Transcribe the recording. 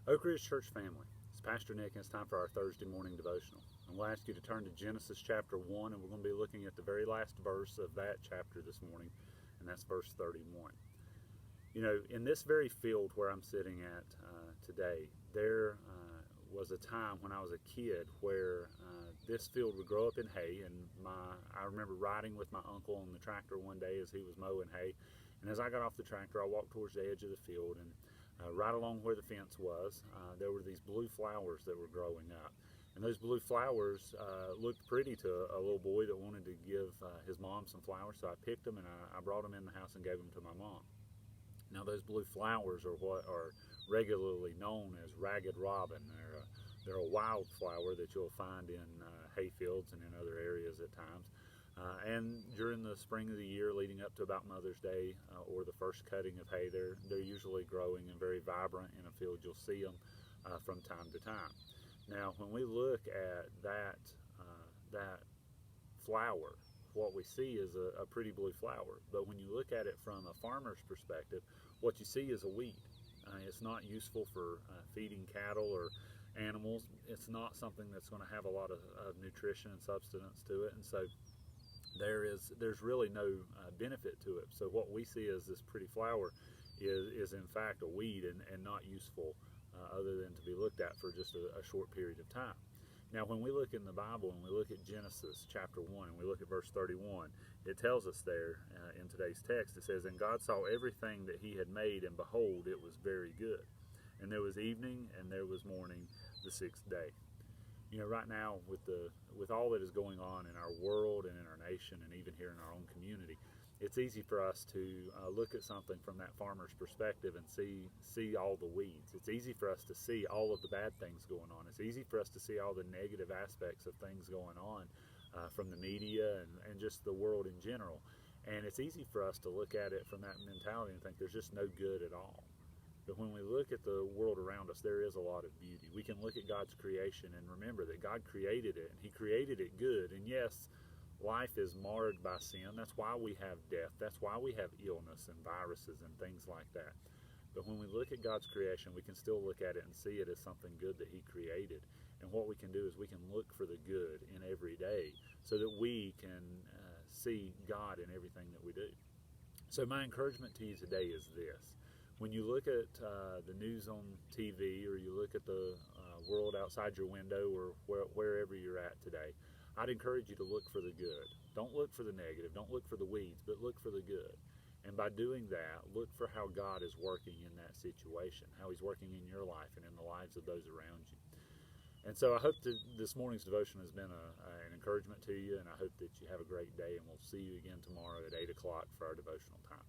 Oak Ridge Church family, it's Pastor Nick, and it's time for our Thursday morning devotional. And we'll ask you to turn to Genesis chapter 1, and we're going to be looking at the very last verse of that chapter this morning, and that's verse 31. You know, in this very field where I'm sitting at today, there was a time when I was a kid where this field would grow up in hay, and I remember riding with my uncle on the tractor one day as he was mowing hay, and as I got off the tractor, I walked towards the edge of the field, and right along where the fence was, there were these blue flowers that were growing up. And those blue flowers looked pretty to a little boy that wanted to give his mom some flowers, so I picked them and I brought them in the house and gave them to my mom. Now, those blue flowers are what are regularly known as ragged robin. They're a wildflower that you'll find in hay fields and in other areas at times. And during the spring of the year leading up to about Mother's Day or the first cutting of hay, they're usually growing and very vibrant in a field. You'll see them from time to time. Now, when we look at that flower, what we see is a pretty blue flower. But when you look at it from a farmer's perspective, what you see is a weed. It's not useful for feeding cattle or animals. It's not something that's going to have a lot of nutrition and substance to it. And so there's really no benefit to it. So what we see as this pretty flower is in fact a weed and not useful other than to be looked at for just a short period of time. Now, when we look in the Bible and we look at Genesis chapter 1 and we look at verse 31, it tells us there in today's text, it says, "And God saw everything that he had made, and behold, it was very good. And there was evening and there was morning the sixth day." You know, right now with all that is going on in our world and in our nation and even here in our own community, it's easy for us to look at something from that farmer's perspective and see all the weeds. It's easy for us to see all of the bad things going on. It's easy for us to see all the negative aspects of things going on from the media and just the world in general. And it's easy for us to look at it from that mentality and think there's just no good at all. But when we look at the world around us, there is a lot of beauty. We can look at God's creation and remember that God created it, and he created it good. And yes, life is marred by sin. That's why we have death. That's why we have illness and viruses and things like that. But when we look at God's creation, we can still look at it and see it as something good that he created. And what we can do is we can look for the good in every day so that we can see God in everything that we do. So my encouragement to you today is this. When you look at the news on TV or you look at the world outside your window or wherever you're at today, I'd encourage you to look for the good. Don't look for the negative. Don't look for the weeds, but look for the good. And by doing that, look for how God is working in that situation, how he's working in your life and in the lives of those around you. And so I hope that this morning's devotion has been an encouragement to you, and I hope that you have a great day, and we'll see you again tomorrow at 8 o'clock for our devotional time.